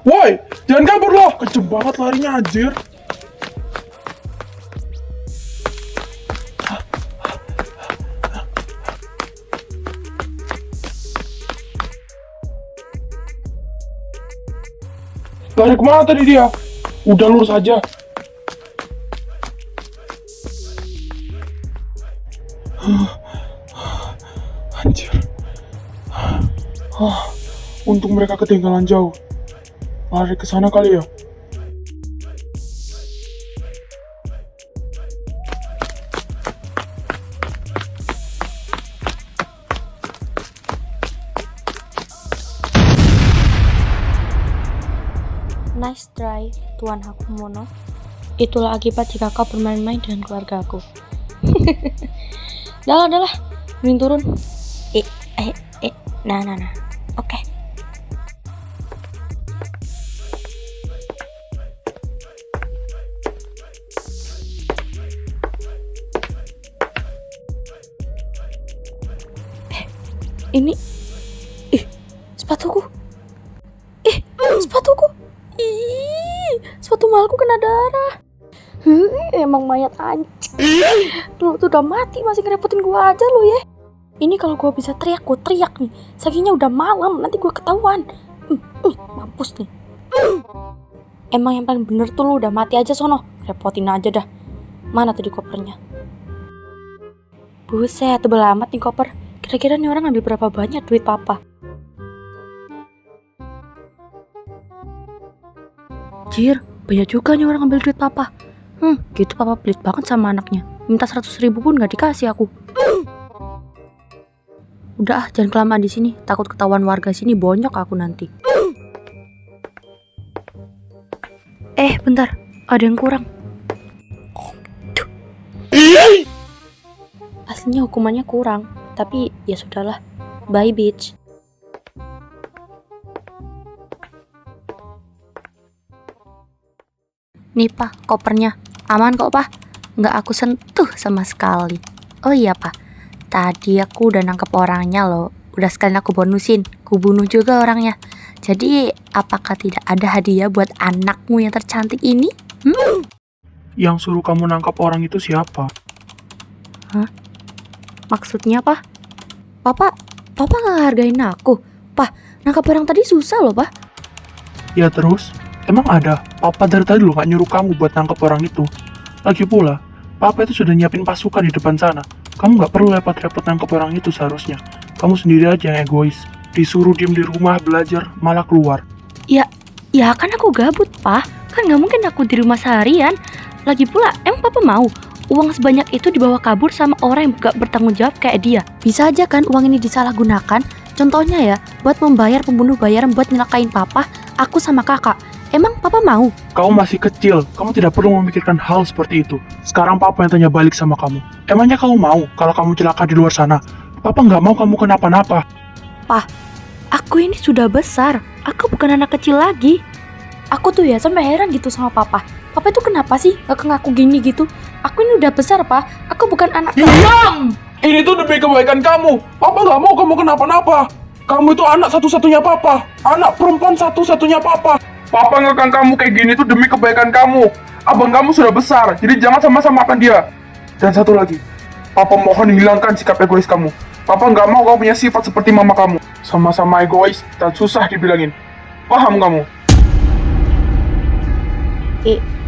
Woi, jangan kabur loh. Kenceng banget larinya anjir. Lari kemana tadi dia? Udah lurus aja. Anjir. Untung mereka ketinggalan jauh. Lari ke sana kali ya. Nice try, Tuan Hakumono. Itulah akibat jika kau bermain-main dengan keluarga aku. Dah, mending turun. Nah. Oke. Ini, sepatuku. Sepatuku. Sepatu mahalku kena darah. Emang mayat anjing. Lu tuh udah mati masih ngerepotin gua aja lu ya. Ini kalau gua bisa teriak, gua teriak nih. Sakitnya udah malam, nanti gua ketahuan. Mampus nih. Emang yang paling bener tuh lu udah mati aja sono. Repotin aja dah. Mana tadi kopernya? Buset, tebel amat nih koper. Kira-kira nih orang ambil berapa banyak duit papa? Jir, banyak juga nih orang ambil duit papa. Gitu papa pelit banget sama anaknya. Minta 100.000 pun gak dikasih aku. Udah jangan kelamaan di sini. Takut ketahuan warga sini, bonyok aku nanti. Bentar, ada yang kurang. Aslinya hukumannya kurang, tapi ya sudahlah. Bye bitch. Nih pak, kopernya. Aman kok pak? Nggak aku sentuh sama sekali. Oh iya pak, tadi aku udah nangkep orangnya loh. Udah sekalian aku bonusin, ku bunuh juga orangnya. Jadi apakah tidak ada hadiah buat anakmu yang tercantik ini? Yang suruh kamu nangkap orang itu siapa? Hah? Maksudnya pak? Papa nggak hargain aku. Pak, nangkap orang tadi susah loh pak. Ya terus? Emang ada? Papa dari tadi lo gak nyuruh kamu buat nangkep orang itu. Lagi pula, Papa itu sudah nyiapin pasukan di depan sana. Kamu gak perlu repot-repot nangkep orang itu seharusnya. Kamu sendiri aja yang egois. Disuruh diem di rumah belajar, malah keluar. Ya kan aku gabut, Pak. Kan gak mungkin aku di rumah seharian. Lagi pula, emang Papa mau uang sebanyak itu dibawa kabur sama orang yang gak bertanggung jawab kayak dia? Bisa aja kan uang ini disalahgunakan. Contohnya ya, buat membayar pembunuh bayaran buat nyelakain Papa, aku sama kakak. Emang Papa mau? Kamu masih kecil, kamu tidak perlu memikirkan hal seperti itu. Sekarang Papa yang tanya balik sama kamu. Emangnya kamu mau kalau kamu celaka di luar sana? Papa nggak mau kamu kenapa-napa. Pak, aku ini sudah besar. Aku bukan anak kecil lagi. Aku tuh ya sampai heran gitu sama Papa. Papa itu kenapa sih gak ngaku gini gitu? Aku ini udah besar, Pak. Aku bukan anak. Diam! Ini tuh demi kebaikan kamu. Papa nggak mau kamu kenapa-napa. Kamu itu anak satu-satunya Papa. Anak perempuan satu-satunya Papa. Papa ngekang kamu kayak gini tuh demi kebaikan kamu. Abang kamu sudah besar, jadi jangan sama-samakan dia. Dan satu lagi, Papa mohon hilangkan sikap egois kamu. Papa nggak mau kamu punya sifat seperti mama kamu. Sama-sama egois dan susah dibilangin. Paham kamu?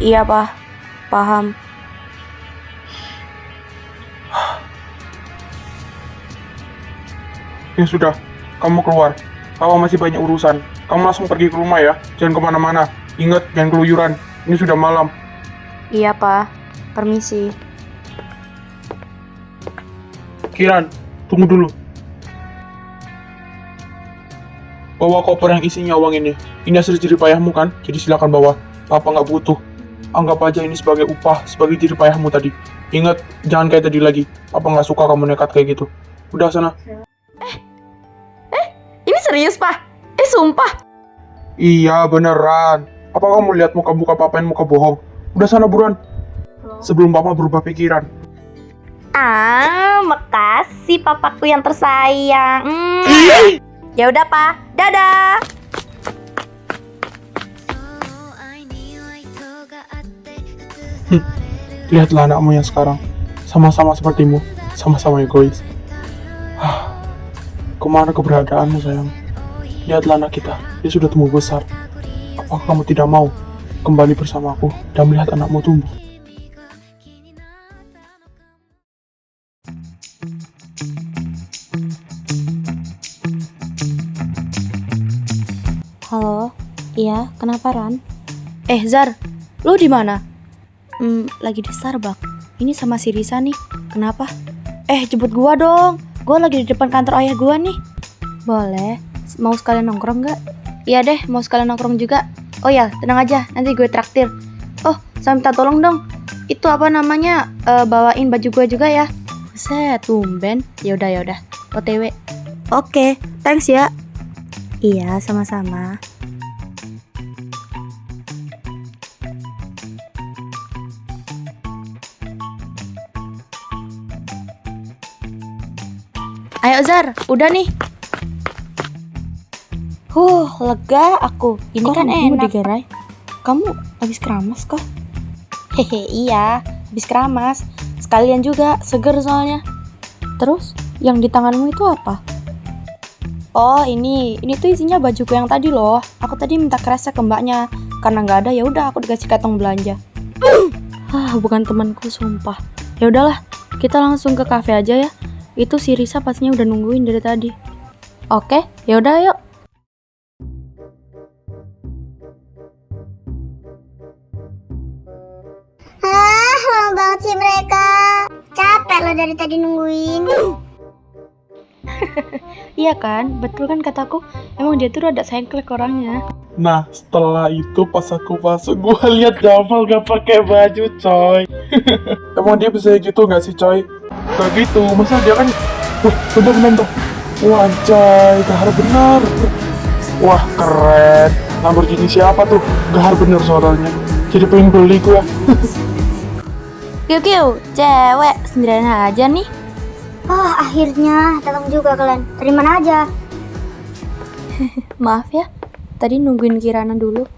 Iya, Pak. Paham. Ya sudah, kamu keluar. Papa masih banyak urusan. Kamu langsung pergi ke rumah ya. Jangan kemana-mana. Ingat, jangan keluyuran. Ini sudah malam. Iya, Pak. Permisi. Kiran, tunggu dulu. Bawa koper yang isinya uang ini. Ini hasil jeripayahmu kan? Jadi silakan bawa. Papa nggak butuh. Anggap aja ini sebagai upah, sebagai jeripayahmu tadi. Ingat, jangan kayak tadi lagi. Papa nggak suka kamu nekat kayak gitu. Udah sana. Ini serius, Pak? Sumpah. Iya, beneran. Apa kamu lihat muka-muka Papa yang muka bohong? Udah sana buruan. Sebelum Papa berubah pikiran. Makasih papaku yang tersayang. Ya udah, Pa. Dadah. Lihatlah anakmu yang sekarang. Sama-sama sepertimu. Sama-sama egois. Kemana keberadaanmu, sayang? Lihatlah anak kita. Dia sudah tumbuh besar. Apakah kamu tidak mau kembali bersamaku dan melihat anakmu tumbuh? Halo, iya, kenapa Ran? Zar, lu di mana? Lagi di Starbucks. Ini sama si Risa nih. Kenapa? Jemput gua dong. Gua lagi di depan kantor ayah gua nih. Boleh. Mau sekalian nongkrong nggak? Iya deh, mau sekalian nongkrong juga. Oh ya, tenang aja, nanti gue traktir. Oh, saya minta tolong dong. Itu apa namanya? Bawain baju gue juga ya. Buset, tumben. Yaudah. OTW. Oke, thanks ya. Iya, sama-sama. Ayo Zar, udah nih. Lega aku. Ini kan enak. Digerai? Kamu habis keramas kah? Hehe, iya, habis keramas. Sekalian juga, seger soalnya. Terus, yang di tanganmu itu apa? Oh, ini tuh isinya bajuku yang tadi loh. Aku tadi minta kresek ke mbaknya. Karena nggak ada, ya udah aku dikasih kantong belanja. Bukan temanku, sumpah. Ya udahlah, kita langsung ke kafe aja ya. Itu si Risa pastinya udah nungguin dari tadi. Oke, ya udah yuk. Lama banget sih mereka. Capek lo dari tadi nungguin. Iya kan, betul kan kataku. Emang dia tuh rada sengklek orangnya. Nah, setelah itu pas aku masuk, gua lihat Jamal gak pakai baju, coy. Emang dia bisa gitu gak sih, coy? Gak gitu, masa dia kan... Wah, bener tuh. Wah, coy, gahar bener. Wah, keren. Lamborghini siapa tuh? Gahar bener suaranya. Jadi pengen beli gua. Kiu, cewek sendirian aja nih. Akhirnya datang juga kalian. Dari mana aja? Maaf ya, tadi nungguin Kirana dulu.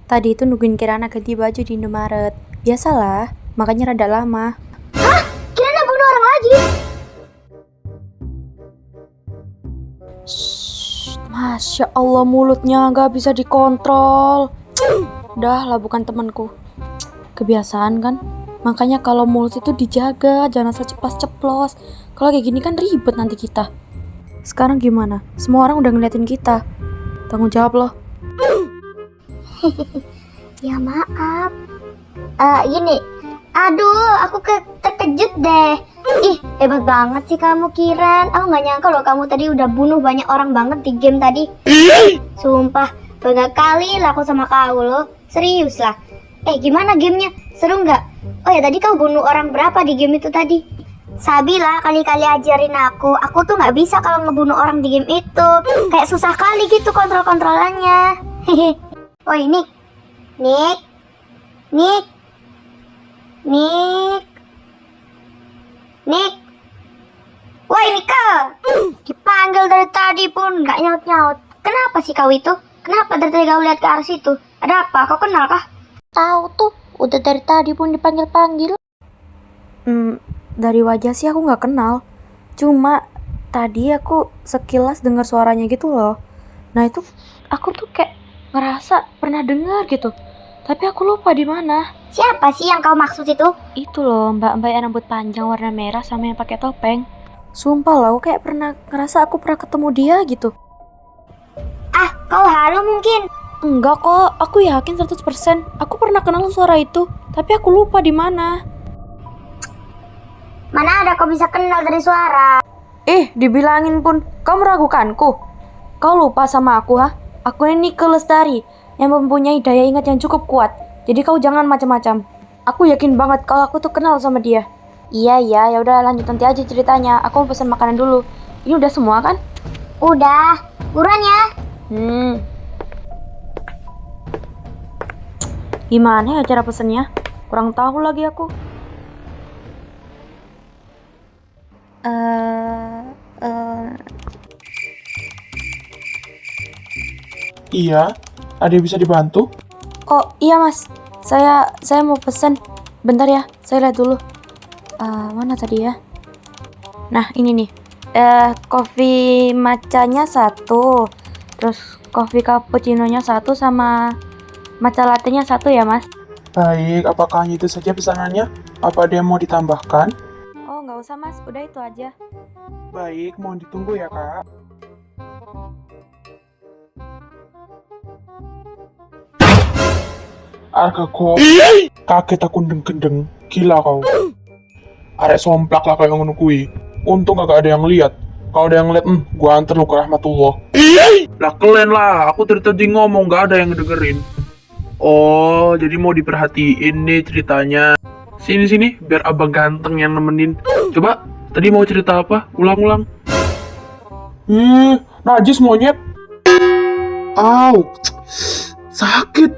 Tadi itu nungguin Kirana ganti baju di Indomaret. Biasalah, makanya rada lama. Kirana bunuh orang lagi? Masya Allah, mulutnya gak bisa dikontrol. Udah lah, bukan temanku. Kebiasaan kan? Makanya kalau mulut itu dijaga, jangan asal ceplas-ceplos. Kalau kayak gini kan ribet nanti kita. Sekarang gimana? Semua orang udah ngeliatin kita. Tanggung jawab loh. Ya maaf. Gini. Aduh, aku terkejut deh. Ih, hebat banget sih kamu, Kiran. Aku gak nyangka loh kamu tadi udah bunuh banyak orang banget di game tadi. Sumpah, bangga kali lah aku sama kau loh. Serius lah. Gimana gamenya? Seru nggak? Oh ya, tadi kau bunuh orang berapa di game itu tadi? Sabi lah, kali-kali ajarin aku. Aku tuh nggak bisa kalau ngebunuh orang di game itu. Kayak susah kali gitu kontrol-kontrolannya. Hehe. Oh ini, Nick. Wah, ini kau. Dipanggil dari tadi pun nggak nyaut-nyaut. Kenapa sih kau itu? Kenapa dari tadi kau lihat ke arah situ? Ada apa? Kau kenal kah? Tahu tuh, udah dari tadi pun dipanggil-panggil. Dari wajah sih aku nggak kenal. Cuma tadi aku sekilas dengar suaranya gitu loh. Nah itu aku tuh kayak ngerasa pernah dengar gitu. Tapi aku lupa di mana. Siapa sih yang kau maksud itu? Itu loh, mbak-mbak yang rambut panjang warna merah sama yang pakai topeng. Sumpah loh, aku kayak ngerasa aku pernah ketemu dia gitu. Kau halu mungkin. Enggak kok, aku yakin 100% aku pernah kenal suara itu, tapi aku lupa di mana. Mana ada kau bisa kenal dari suara? Dibilangin pun kau meragukanku. Kau lupa sama aku, ha? Aku ini Nike Lestari yang mempunyai daya ingat yang cukup kuat. Jadi kau jangan macam-macam. Aku yakin banget kalau aku tuh kenal sama dia. Iya, ya udah lanjut nanti aja ceritanya. Aku mau pesan makanan dulu. Ini udah semua kan? Udah, buruan ya. Gimana ya cara pesennya? Kurang tahu lagi aku. Iya, ada yang bisa dibantu? Oh iya mas, saya mau pesen. Bentar ya, saya lihat dulu. Mana tadi ya? Nah ini nih, kopi matchanya 1, terus kopi cappuccino-nya 1 sama matcha latte-nya 1 ya mas? Baik, apakah hanya itu saja pesanannya? Apa ada yang mau ditambahkan? Oh nggak usah mas, udah itu aja. Baik, mohon ditunggu ya kak. Arka kok kaget aku kendeng-kendeng. Gila kau. Arek somplak lah kayak ngono kuwi. Untung kagak ada yang lihat. Kalau ada yang lihat, gua anter lu ke rahmatullah. Lah kelen lah, aku dari tadi ngomong gak ada yang ngedengerin. Oh, jadi mau diperhatiin nih ceritanya. Sini, biar abang ganteng yang nemenin. Coba, tadi mau cerita apa? Ulang-ulang. Najis monyet. Au, sakit.